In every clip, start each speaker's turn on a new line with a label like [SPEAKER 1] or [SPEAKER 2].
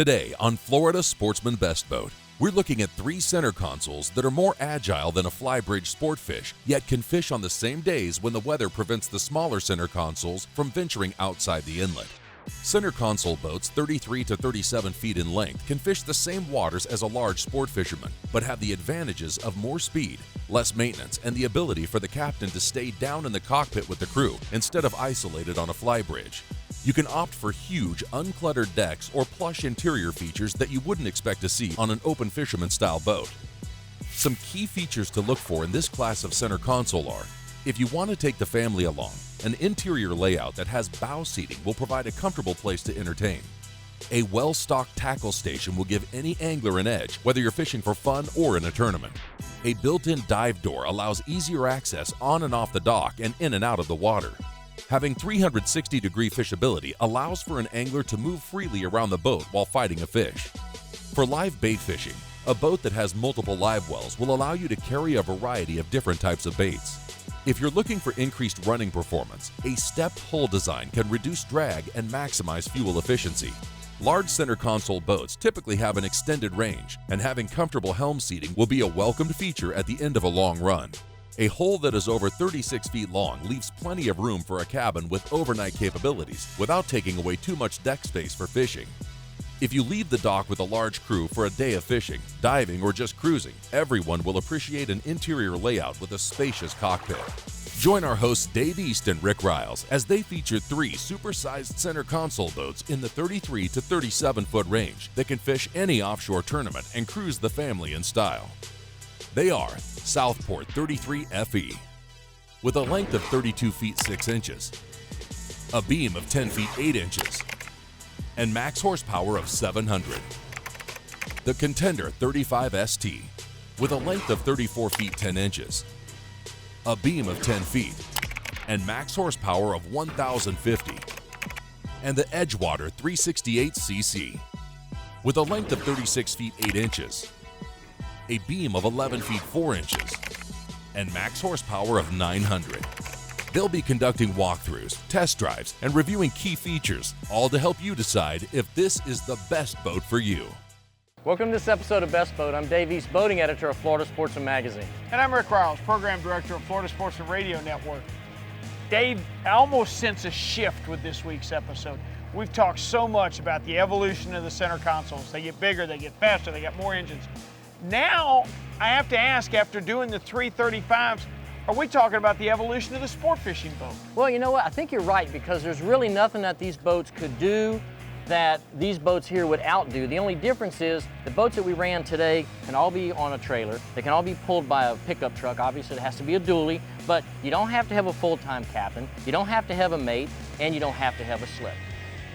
[SPEAKER 1] Today on Florida Sportsman Best Boat, we're looking at 3 center consoles that are more agile than a flybridge sport fish, yet can fish on the same days when the weather prevents the smaller center consoles from venturing outside the inlet. Center console boats 33 to 37 feet in length can fish the same waters as a large sport fisherman, but have the advantages of more speed, less maintenance, and the ability for the captain to stay down in the cockpit with the crew instead of isolated on a flybridge. You can opt for huge, uncluttered decks or plush interior features that you wouldn't expect to see on an open fisherman-style boat. Some key features to look for in this class of center console are: if you want to take the family along, an interior layout that has bow seating will provide a comfortable place to entertain. A well-stocked tackle station will give any angler an edge, whether you're fishing for fun or in a tournament. A built-in dive door allows easier access on and off the dock and in and out of the water. Having 360-degree fishability allows for an angler to move freely around the boat while fighting a fish. For live bait fishing, a boat that has multiple live wells will allow you to carry a variety of different types of baits. If you're looking for increased running performance, a stepped hull design can reduce drag and maximize fuel efficiency. Large center console boats typically have an extended range, and having comfortable helm seating will be a welcomed feature at the end of a long run. A hull that is over 36 feet long leaves plenty of room for a cabin with overnight capabilities without taking away too much deck space for fishing. If you leave the dock with a large crew for a day of fishing, diving, or just cruising, everyone will appreciate an interior layout with a spacious cockpit. Join our hosts Dave East and Rick Riles as they feature 3 supersized center console boats in the 33 to 37 foot range that can fish any offshore tournament and cruise the family in style. They are Southport 33 FE, with a length of 32 feet 6 inches, a beam of 10 feet 8 inches, and max horsepower of 700. The Contender 35 ST, with a length of 34 feet 10 inches, a beam of 10 feet, and max horsepower of 1,050. And the Edgewater 368cc, with a length of 36 feet 8 inches, a beam of 11 feet 4 inches, and max horsepower of 900. They'll be conducting walkthroughs, test drives, and reviewing key features, all to help you decide if this is the best boat for you.
[SPEAKER 2] Welcome to this episode of Best Boat. I'm Dave East, boating editor of Florida Sportsman Magazine.
[SPEAKER 3] And I'm Rick Riles, program director of Florida Sportsman Radio Network. Dave, I almost sense a shift with this week's episode. We've talked so much about the evolution of the center consoles. They get bigger, they get faster, they got more engines. Now, I have to ask, after doing the 335s, are we talking about the evolution of the sport fishing boat?
[SPEAKER 2] Well, you know what? I think you're right, because there's really nothing that these boats could do that these boats here would outdo. The only difference is the boats that we ran today can all be on a trailer. They can all be pulled by a pickup truck. Obviously, it has to be a dually, but you don't have to have a full-time captain, you don't have to have a mate, and you don't have to have a slip.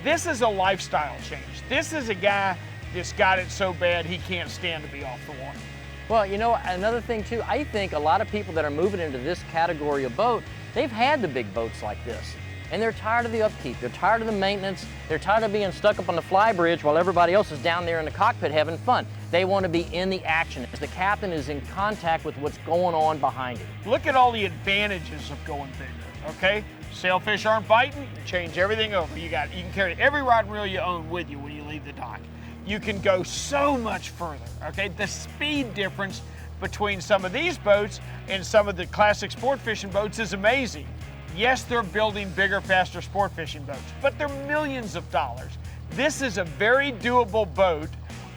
[SPEAKER 3] This is a lifestyle change. This is a guy that's got it so bad he can't stand to be off the water.
[SPEAKER 2] Well, you know, another thing too, I think a lot of people that are moving into this category of boat, they've had the big boats like this, and they're tired of the upkeep, they're tired of the maintenance, they're tired of being stuck up on the flybridge while everybody else is down there in the cockpit having fun. They want to be in the action, as the captain is in contact with what's going on behind it.
[SPEAKER 3] Look at all the advantages of going bigger, okay? Sailfish aren't biting, change everything over. You can carry every rod and reel you own with you when you leave the dock. You can go so much further, okay? The speed difference between some of these boats and some of the classic sport fishing boats is amazing. Yes, they're building bigger, faster sport fishing boats, but they're millions of dollars. This is a very doable boat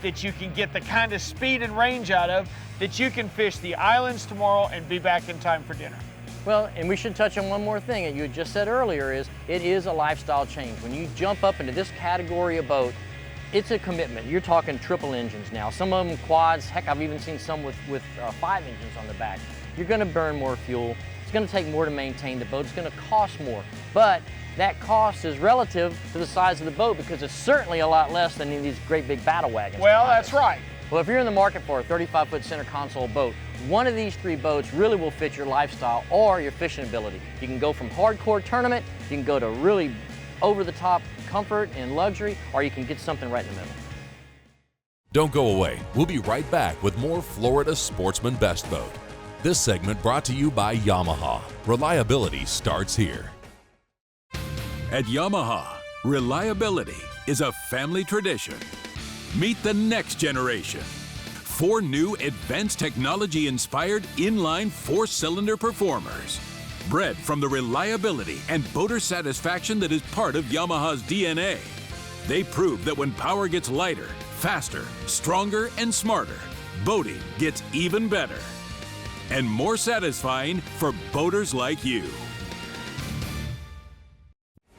[SPEAKER 3] that you can get the kind of speed and range out of that you can fish the islands tomorrow and be back in time for dinner.
[SPEAKER 2] Well, and we should touch on one more thing that you had just said earlier, is it is a lifestyle change. When you jump up into this category of boat, it's a commitment. You're talking triple engines now. Some of them quads. Heck, I've even seen some with 5 engines on the back. You're going to burn more fuel. It's going to take more to maintain the boat. It's going to cost more. But that cost is relative to the size of the boat, because it's certainly a lot less than in these great big battle wagons.
[SPEAKER 3] Well, that's right.
[SPEAKER 2] Well, if you're in the market for a 35-foot center console boat, one of these 3 boats really will fit your lifestyle or your fishing ability. You can go from hardcore tournament, you can go to really over-the-top comfort and luxury, or you can get something right in the middle.
[SPEAKER 1] Don't go away. We'll be right back with more Florida Sportsman Best Boat. This segment brought to you by Yamaha. Reliability starts here.
[SPEAKER 4] At Yamaha, reliability is a family tradition. Meet the next generation. 4 new advanced technology-inspired inline 4-cylinder performers. Bred from the reliability and boater satisfaction that is part of Yamaha's DNA. They prove that when power gets lighter, faster, stronger, and smarter, boating gets even better. And more satisfying for boaters like you.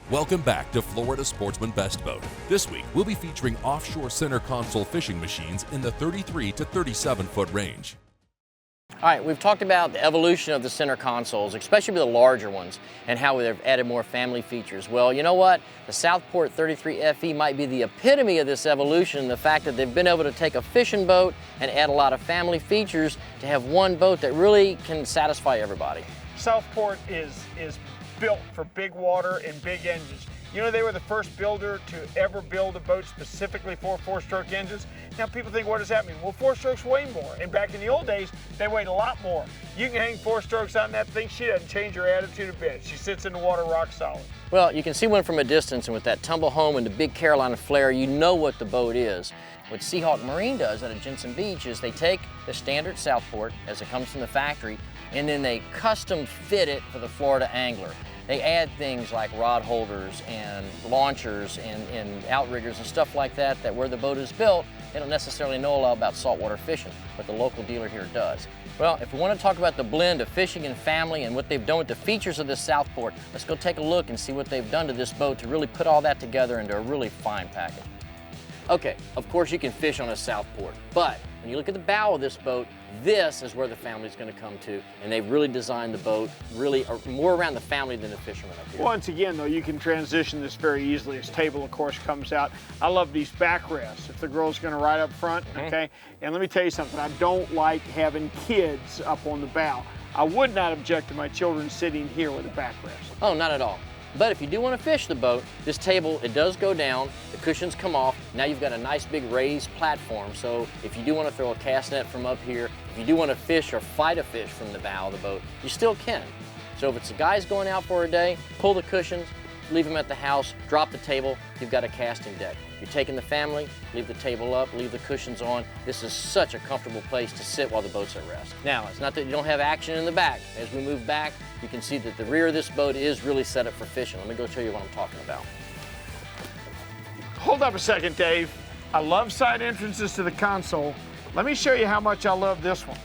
[SPEAKER 1] Welcome back to Florida Sportsman Best Boat. This week, we'll be featuring offshore center console fishing machines in the 33 to 37 foot range.
[SPEAKER 2] All right, we've talked about the evolution of the center consoles, especially the larger ones, and how they've added more family features. Well, you know what? The Southport 33 FE might be the epitome of this evolution, the fact that they've been able to take a fishing boat and add a lot of family features to have one boat that really can satisfy everybody.
[SPEAKER 3] Southport is built for big water and big engines. You know, they were the first builder to ever build a boat specifically for 4-stroke engines. Now people think, what does that mean? Well, 4-strokes weigh more, and back in the old days, they weighed a lot more. You can hang 4-strokes on that thing, she doesn't change her attitude a bit. She sits in the water rock solid.
[SPEAKER 2] Well, you can see one from a distance, and with that tumble home and the big Carolina flare, you know what the boat is. What Seahawk Marine does out of Jensen Beach is they take the standard Southport as it comes from the factory, and then they custom fit it for the Florida angler. They add things like rod holders and launchers and outriggers and stuff like that, that where the boat is built, they don't necessarily know a lot about saltwater fishing, but the local dealer here does. Well, if we want to talk about the blend of fishing and family and what they've done with the features of this Southport, let's go take a look and see what they've done to this boat to really put all that together into a really fine package. Okay, of course you can fish on a Southport, but when you look at the bow of this boat, this is where the family's going to come to, and they've really designed the boat really more around the family than the fishermen up here.
[SPEAKER 3] Once again, though, you can transition this very easily. This table, of course, comes out. I love these backrests if the girl's going to ride up front, okay? And let me tell you something, I don't like having kids up on the bow. I would not object to my children sitting here with a backrest.
[SPEAKER 2] Oh, not at all. But if you do want to fish the boat, this table, it does go down, the cushions come off, now you've got a nice big raised platform, so if you do want to throw a cast net from up here, if you do want to fish or fight a fish from the bow of the boat, you still can. So if it's the guys going out for a day, pull the cushions, leave them at the house, drop the table, you've got a casting deck. You're taking the family, leave the table up, leave the cushions on. This is such a comfortable place to sit while the boat's at rest. Now, it's not that you don't have action in the back. As we move back, you can see that the rear of this boat is really set up for fishing. Let me go show you what I'm talking about.
[SPEAKER 3] Hold up a second, Dave. I love side entrances to the console. Let me show you how much I love this one.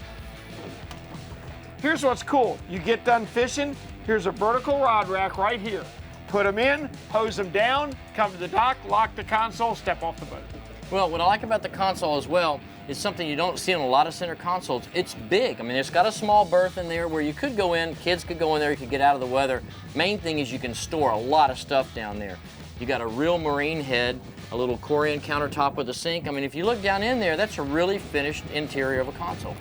[SPEAKER 3] Here's what's cool. You get done fishing, here's a vertical rod rack right here. Put them in, hose them down, come to the dock, lock the console, step off the boat.
[SPEAKER 2] Well, what I like about the console as well is something you don't see on a lot of center consoles. It's big. I mean, it's got a small berth in there where you could go in, kids could go in there, you could get out of the weather. Main thing is you can store a lot of stuff down there. You got a real marine head, a little Corian countertop with a sink. I mean, if you look down in there, that's a really finished interior of a console.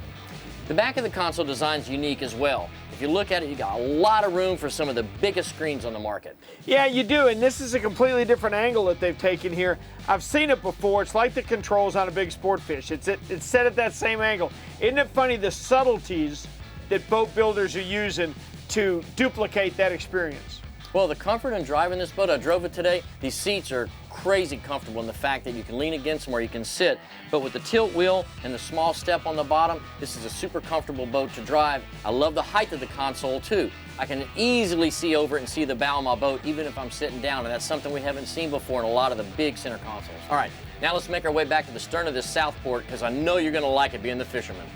[SPEAKER 2] The back of the console design's unique as well. If you look at it, you got a lot of room for some of the biggest screens on the market.
[SPEAKER 3] Yeah, you do, and this is a completely different angle that they've taken here. I've seen it before. It's like the controls on a big sport fish. It's set at that same angle. Isn't it funny the subtleties that boat builders are using to duplicate that experience?
[SPEAKER 2] Well, the comfort in driving this boat, I drove it today, these seats are crazy comfortable in the fact that you can lean against them or you can sit, but with the tilt wheel and the small step on the bottom, this is a super comfortable boat to drive. I love the height of the console too. I can easily see over it and see the bow of my boat even if I'm sitting down, and that's something we haven't seen before in a lot of the big center consoles. All right, now let's make our way back to the stern of this Southport because I know you're going to like it being the fisherman.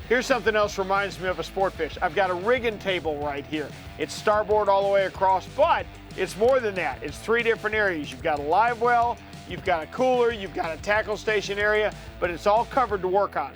[SPEAKER 3] Here's something else reminds me of a sport fish. I've got a rigging table right here. It's starboard all the way across, but it's more than that. It's 3 different areas. You've got a live well, you've got a cooler, you've got a tackle station area, but it's all covered to work on.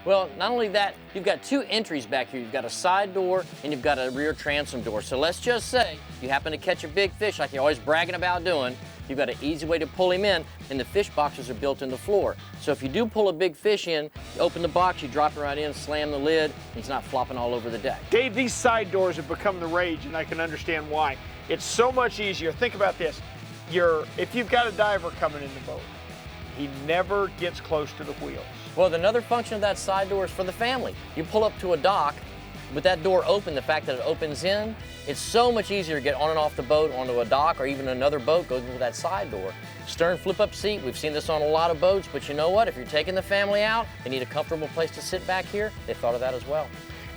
[SPEAKER 2] Well, not only that, you've got 2 entries back here. You've got a side door and you've got a rear transom door. So let's just say you happen to catch a big fish like you're always bragging about doing. You've got an easy way to pull him in, and the fish boxes are built in the floor. So if you do pull a big fish in, you open the box, you drop it right in, slam the lid, and he's not flopping all over the deck.
[SPEAKER 3] Dave, these side doors have become the rage, and I can understand why. It's so much easier. Think about this. If you've got a diver coming in the boat, he never gets close to the wheels.
[SPEAKER 2] Well, another function of that side door is for the family. You pull up to a dock, with that door open, the fact that it opens in, it's so much easier to get on and off the boat, onto a dock, or even another boat goes into that side door. Stern flip-up seat, we've seen this on a lot of boats, but you know what? If you're taking the family out, they need a comfortable place to sit back here, they thought of that as well.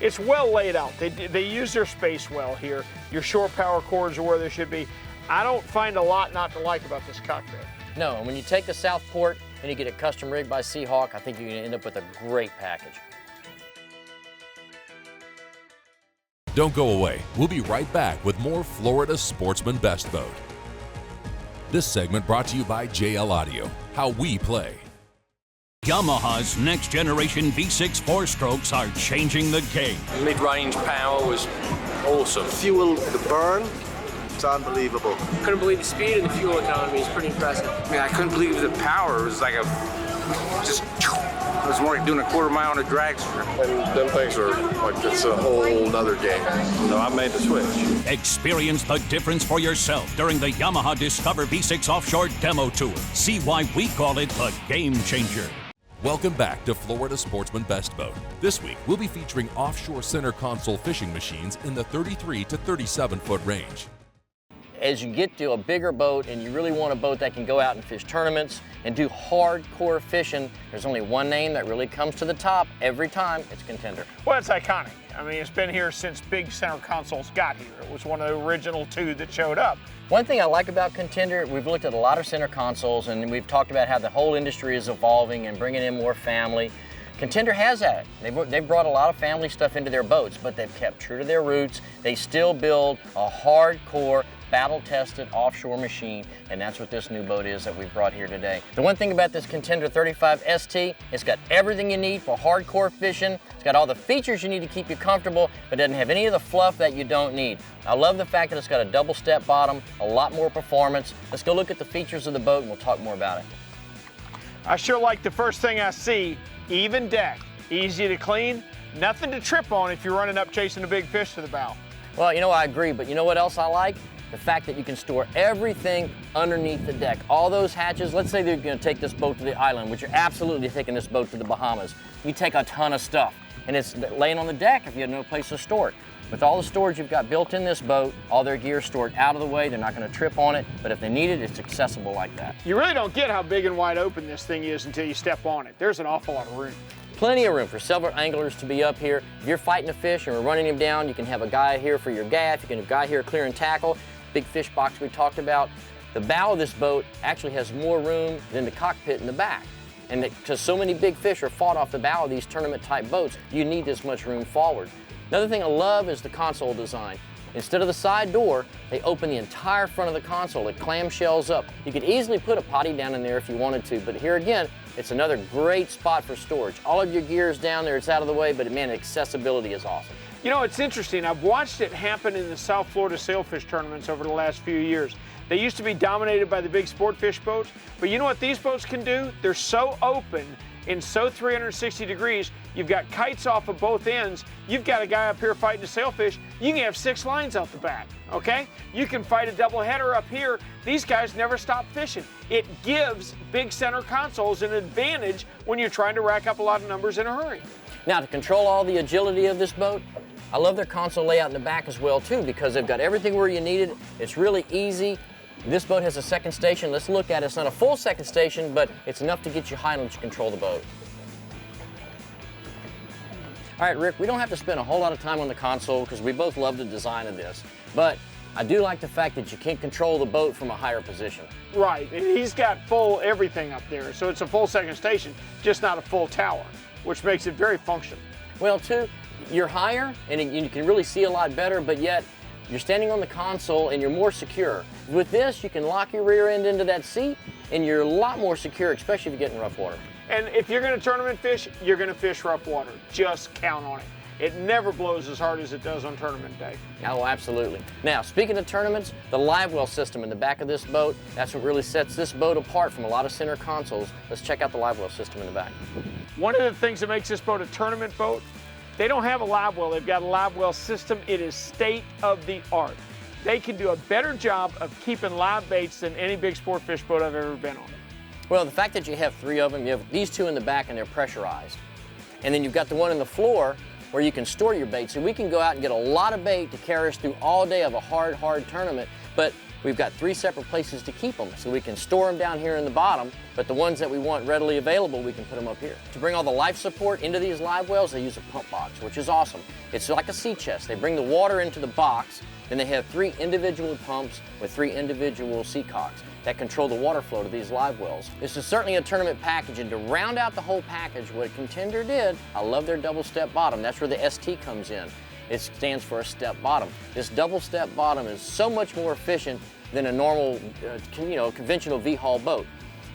[SPEAKER 3] It's well laid out. They use their space well here. Your shore power cords are where they should be. I don't find a lot not to like about this cockpit.
[SPEAKER 2] No, and when you take the Southport and you get it custom rigged by Seahawk, I think you're gonna end up with a great package.
[SPEAKER 1] Don't go away. We'll be right back with more Florida Sportsman Best Boat. This segment brought to you by JL Audio, how we play.
[SPEAKER 4] Yamaha's next generation V6 4-strokes are changing the game.
[SPEAKER 5] Mid-range power was awesome.
[SPEAKER 6] Fuel, the burn, it's unbelievable.
[SPEAKER 7] Couldn't believe the speed and the fuel economy is pretty impressive.
[SPEAKER 8] I mean, I couldn't believe the power. It was like it was more like doing a quarter mile on a drag strip.
[SPEAKER 9] And them things are like, it's a whole nother game. So I made the switch.
[SPEAKER 4] Experience the difference for yourself during the Yamaha Discover V6 Offshore Demo Tour. See why we call it the Game Changer.
[SPEAKER 1] Welcome back to Florida Sportsman Best Boat. This week, we'll be featuring offshore center console fishing machines in the 33 to 37 foot range.
[SPEAKER 2] As you get to a bigger boat and you really want a boat that can go out and fish tournaments and do hardcore fishing, there's only one name that really comes to the top every time. It's Contender.
[SPEAKER 3] Well, it's iconic. I mean, it's been here since big center consoles got here. It was one of the original two that showed up.
[SPEAKER 2] One thing I like about Contender, we've looked at a lot of center consoles and we've talked about how the whole industry is evolving and bringing in more family. Contender has that. They've brought a lot of family stuff into their boats, but they've kept true to their roots. They still build a hardcore, battle-tested offshore machine, and that's what this new boat is that we've brought here today. The one thing about this Contender 35 ST, it's got everything you need for hardcore fishing. It's got all the features you need to keep you comfortable, but doesn't have any of the fluff that you don't need. I love the fact that it's got a double step bottom, a lot more performance. Let's go look at the features of the boat and we'll talk more about it.
[SPEAKER 3] I sure like the first thing I see, even deck, easy to clean, nothing to trip on if you're running up chasing a big fish to the bow.
[SPEAKER 2] Well, you know, I agree, but you know what else I like? The fact that you can store everything underneath the deck. All those hatches, let's say they're gonna take this boat to the island, which you're absolutely taking this boat to the Bahamas. You take a ton of stuff, and it's laying on the deck if you have no place to store it. With all the storage you've got built in this boat, all their gear stored out of the way, they're not gonna trip on it, but if they need it, it's accessible like that.
[SPEAKER 3] You really don't get how big and wide open this thing is until you step on it. There's an awful lot of room.
[SPEAKER 2] Plenty of room for several anglers to be up here. If you're fighting a fish and we're running him down, you can have a guy here for your gaff, you can have a guy here clearing tackle. Big fish box we talked about. The bow of this boat actually has more room than the cockpit in the back. And because so many big fish are fought off the bow of these tournament type boats, you need this much room forward. Another thing I love is the console design. Instead of the side door, they open the entire front of the console. It clamshells up. You could easily put a potty down in there if you wanted to, but here again, it's another great spot for storage. All of your gear is down there, it's out of the way, but man, accessibility is awesome.
[SPEAKER 3] You know, it's interesting. I've watched it happen in the South Florida sailfish tournaments over the last few years. They used to be dominated by the big sport fish boats, but you know what these boats can do? They're so open and so 360 degrees. You've got kites off of both ends. You've got a guy up here fighting a sailfish. You can have 6 lines out the back, okay? You can fight a double header up here. These guys never stop fishing. It gives big center consoles an advantage when you're trying to rack up a lot of numbers in a hurry.
[SPEAKER 2] Now, to control all the agility of this boat, I love their console layout in the back as well too, because they've got everything where you need it. It's really easy. This boat has a second station. Let's look at it. It's not a full second station, but it's enough to get you high and let you control the boat. All right, Rick, we don't have to spend a whole lot of time on the console because we both love the design of this, but I do like the fact that you can control the boat from a higher position.
[SPEAKER 3] Right, and he's got full everything up there, so it's a full second station, just not a full tower, which makes it very functional.
[SPEAKER 2] Well, too, you're higher and you can really see a lot better, but yet you're standing on the console and you're more secure. With this, you can lock your rear end into that seat and you're a lot more secure, especially if you get in rough water.
[SPEAKER 3] And if you're going to tournament fish, you're going to fish rough water. Just count on it. It never blows as hard as it does on tournament day.
[SPEAKER 2] Oh, absolutely. Now, speaking of tournaments, the live well system in the back of this boat, that's what really sets this boat apart from a lot of center consoles. Let's check out the live well system in the back.
[SPEAKER 3] One of the things that makes this boat a tournament boat, they don't have a live well. They've got a live well system. It is state of the art. They can do a better job of keeping live baits than any big sport fish boat I've ever been on.
[SPEAKER 2] Well, the fact that you have 3 of them, you have these 2 in the back and they're pressurized. And then you've got the one on the floor where you can store your bait. So we can go out and get a lot of bait to carry us through all day of a hard tournament, but we've got 3 separate places to keep them. So we can store them down here in the bottom, but the ones that we want readily available, we can put them up here. To bring all the life support into these live wells, they use a pump box, which is awesome. It's like a sea chest. They bring the water into the box, then they have 3 individual pumps with 3 individual sea cocks that control the water flow to these live wells. This is certainly a tournament package, and to round out the whole package, what Contender did, I love their double step bottom. That's where the ST comes in. It stands for a step bottom. This double step bottom is so much more efficient than a normal, conventional V-hull boat.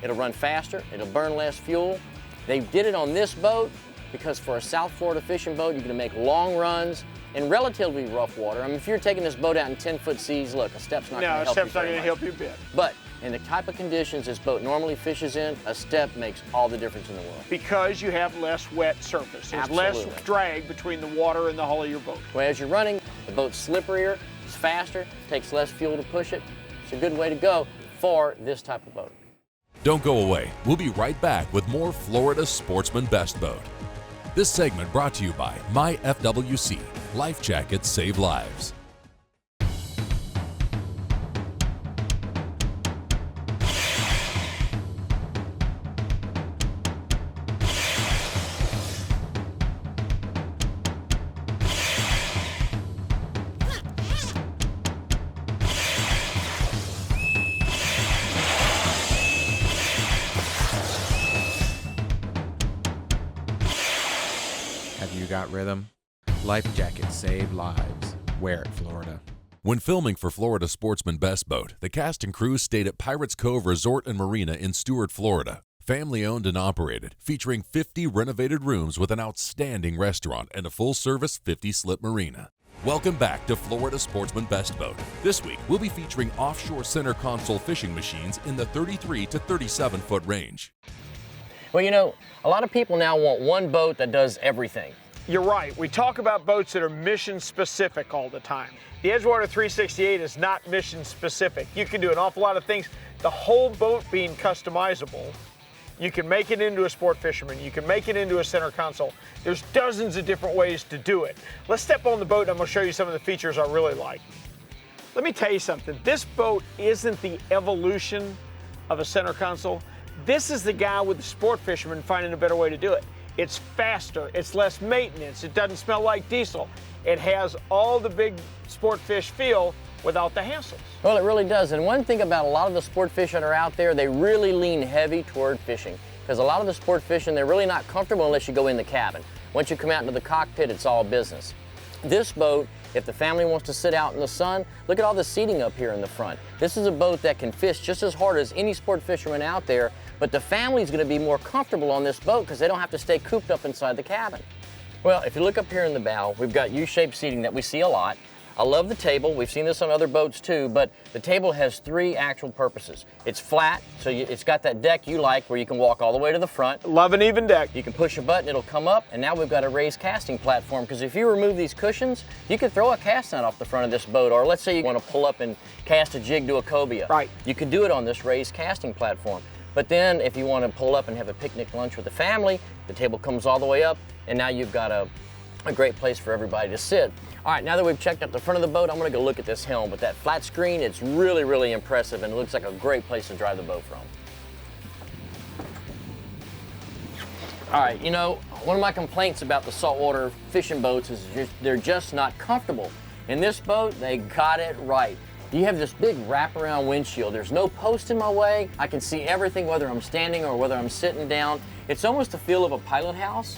[SPEAKER 2] It'll run faster, it'll burn less fuel. They did it on this boat because for a South Florida fishing boat, you're gonna make long runs in relatively rough water. I mean, if you're taking this boat out in 10-foot seas, look, a step's not gonna help you.
[SPEAKER 3] No, a step's not gonna help you a bit.
[SPEAKER 2] But in the type of conditions this boat normally fishes in, a step makes all the difference in the world.
[SPEAKER 3] Because you have less wet surface. There's less drag between the water and the hull of your boat.
[SPEAKER 2] Well, as you're running, the boat's slipperier, it's faster, takes less fuel to push it. It's a good way to go for this type of boat.
[SPEAKER 1] Don't go away. We'll be right back with more Florida Sportsman Best Boat. This segment brought to you by My FWC. Life jackets save lives.
[SPEAKER 10] Got rhythm? Life jackets save lives. Wear it, Florida.
[SPEAKER 1] When filming for Florida Sportsman Best Boat, the cast and crew stayed at Pirates Cove Resort and Marina in Stuart, Florida. Family owned and operated, featuring 50 renovated rooms with an outstanding restaurant and a full-service 50-slip marina. Welcome back to Florida Sportsman Best Boat. This week, we'll be featuring offshore center console fishing machines in the 33 to 37-foot range.
[SPEAKER 2] Well, a lot of people now want one boat that does everything.
[SPEAKER 3] You're right. We talk about boats that are mission specific all the time. The Edgewater 368 is not mission specific. You can do an awful lot of things. The whole boat being customizable. You can make it into a sport fisherman. You can make it into a center console. There's dozens of different ways to do it. Let's step on the boat and I'm going to show you some of the features I really like. Let me tell you something. This boat isn't the evolution of a center console. This is the guy with the sport fisherman finding a better way to do it. It's faster, it's less maintenance, it doesn't smell like diesel. It has all the big sport fish feel without the hassles.
[SPEAKER 2] Well, it really does. And one thing about a lot of the sport fish that are out there, they really lean heavy toward fishing. Because a lot of the sport fishing, they're really not comfortable unless you go in the cabin. Once you come out into the cockpit, it's all business. This boat, if the family wants to sit out in the sun, look at all the seating up here in the front. This is a boat that can fish just as hard as any sport fisherman out there, but the family's going to be more comfortable on this boat because they don't have to stay cooped up inside the cabin. Well, if you look up here in the bow, we've got U-shaped seating that we see a lot. I love the table. We've seen this on other boats too, but the table has 3 actual purposes. It's flat, so it's got that deck you like where you can walk all the way to the front.
[SPEAKER 3] Love an even deck.
[SPEAKER 2] You can push a button, it'll come up, and now we've got a raised casting platform because if you remove these cushions, you could throw a cast net off the front of this boat, or let's say you want to pull up and cast a jig to a cobia.
[SPEAKER 3] Right.
[SPEAKER 2] You could do it on this raised casting platform. But then if you want to pull up and have a picnic lunch with the family, the table comes all the way up, and now you've got a great place for everybody to sit. All right, now that we've checked out the front of the boat, I'm gonna go look at this helm. With that flat screen, it's really, really impressive, and it looks like a great place to drive the boat from. All right, one of my complaints about the saltwater fishing boats is they're just not comfortable. In this boat, they got it right. You have this big wraparound windshield. There's no post in my way. I can see everything, whether I'm standing or whether I'm sitting down. It's almost the feel of a pilot house,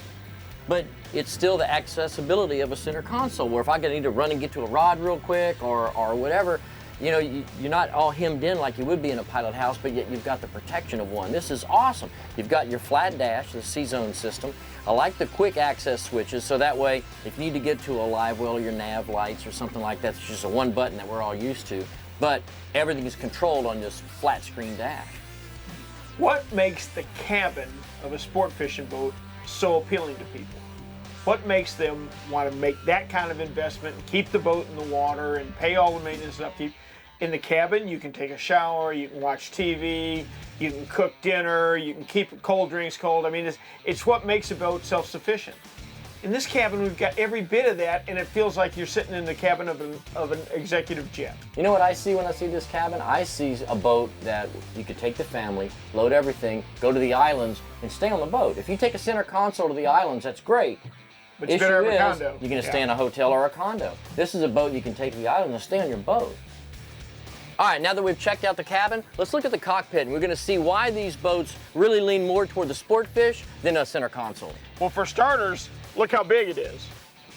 [SPEAKER 2] but it's still the accessibility of a center console where if I need to run and get to a rod real quick or whatever, you're not all hemmed in like you would be in a pilot house, but yet you've got the protection of one. This is awesome. You've got your flat dash, the C-zone system. I like the quick access switches, so that way if you need to get to a live well or your nav lights or something like that, it's just a one button that we're all used to, but everything is controlled on this flat screen dash.
[SPEAKER 3] What makes the cabin of a sport fishing boat so appealing to people? What makes them want to make that kind of investment and keep the boat in the water and pay all the maintenance and upkeep? In the cabin, you can take a shower, you can watch TV, you can cook dinner, you can keep cold drinks cold. I mean, it's what makes a boat self-sufficient. In this cabin, we've got every bit of that, and it feels like you're sitting in the cabin of an executive jet.
[SPEAKER 2] You know what I see when I see this cabin? I see a boat that you could take the family, load everything, go to the islands, and stay on the boat. If you take a center console to the islands, that's great.
[SPEAKER 3] But you better have a condo.
[SPEAKER 2] You're going to stay in a hotel or a condo. This is a boat you can take to the island and stay on your boat. All right, now that we've checked out the cabin, let's look at the cockpit, and we're going to see why these boats really lean more toward the sport fish than a center console.
[SPEAKER 3] Well, for starters, look how big it is.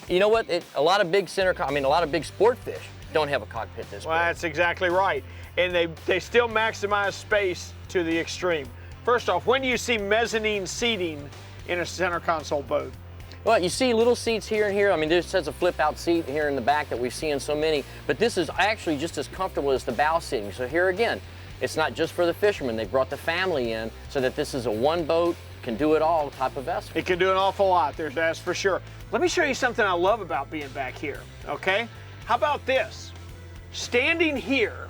[SPEAKER 2] You know what? A lot of big sport fish don't have a cockpit this big.
[SPEAKER 3] Well, that's exactly right. And they still maximize space to the extreme. First off, when do you see mezzanine seating in a center console boat?
[SPEAKER 2] Well, you see little seats here and here. I mean, this says a flip-out seat here in the back that we've seen in so many, but this is actually just as comfortable as the bow seating. So here again, it's not just for the fishermen. They brought the family in so that this is a one boat, can do it all type of vessel.
[SPEAKER 3] It can do an awful lot, that's for sure. Let me show you something I love about being back here, okay? How about this? Standing here,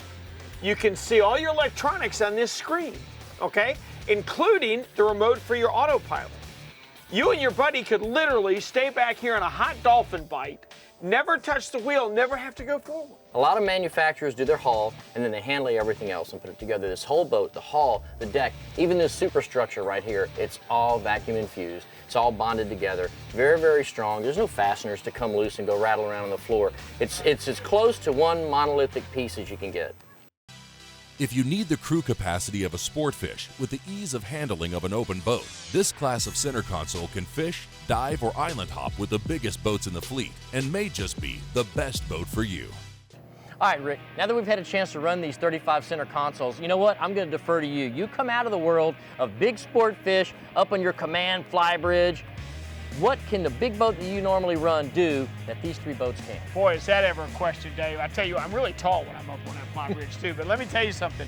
[SPEAKER 3] you can see all your electronics on this screen, okay? Including the remote for your autopilot. You and your buddy could literally stay back here on a hot dolphin bite, never touch the wheel, never have to go forward.
[SPEAKER 2] A lot of manufacturers do their hull and then they handle everything else and put it together. This whole boat, the hull, the deck, even this superstructure right here, it's all vacuum infused. It's all bonded together, very, very strong. There's no fasteners to come loose and go rattle around on the floor. It's as close to one monolithic piece as you can get.
[SPEAKER 1] If you need the crew capacity of a sport fish with the ease of handling of an open boat, this class of center console can fish, dive, or island hop with the biggest boats in the fleet and may just be the best boat for you.
[SPEAKER 2] All right, Rick, now that we've had a chance to run these 35 center consoles, you know what? I'm going to defer to you. You come out of the world of big sport fish up on your command fly bridge. What can the big boat that you normally run do that these three boats can't?
[SPEAKER 3] Boy, is that ever a question, Dave. I tell you, I'm really tall when I'm up on that fly bridge too, but let me tell you something.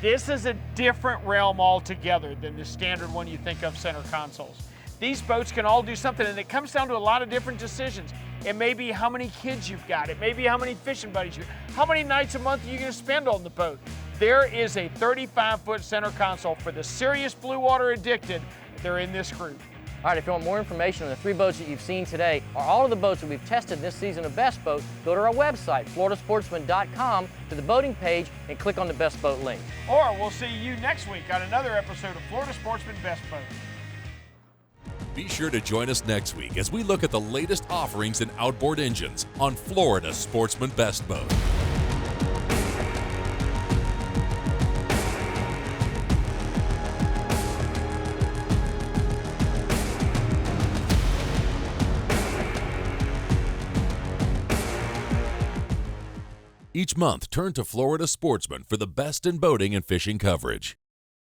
[SPEAKER 3] This is a different realm altogether than the standard one you think of center consoles. These boats can all do something, and it comes down to a lot of different decisions. It may be how many kids you've got. It may be how many fishing buddies you have. How many nights a month are you going to spend on the boat? There is a 35-foot center console for the serious blue water addicted. They're in this group.
[SPEAKER 2] All right, if you want more information on the three boats that you've seen today, or all of the boats that we've tested this season of Best Boat, go to our website, floridasportsman.com, to the boating page, and click on the Best Boat link.
[SPEAKER 3] Or we'll see you next week on another episode of Florida Sportsman Best Boat.
[SPEAKER 1] Be sure to join us next week as we look at the latest offerings in outboard engines on Florida Sportsman Best Boat. Each month, turn to Florida Sportsman for the best in boating and fishing coverage.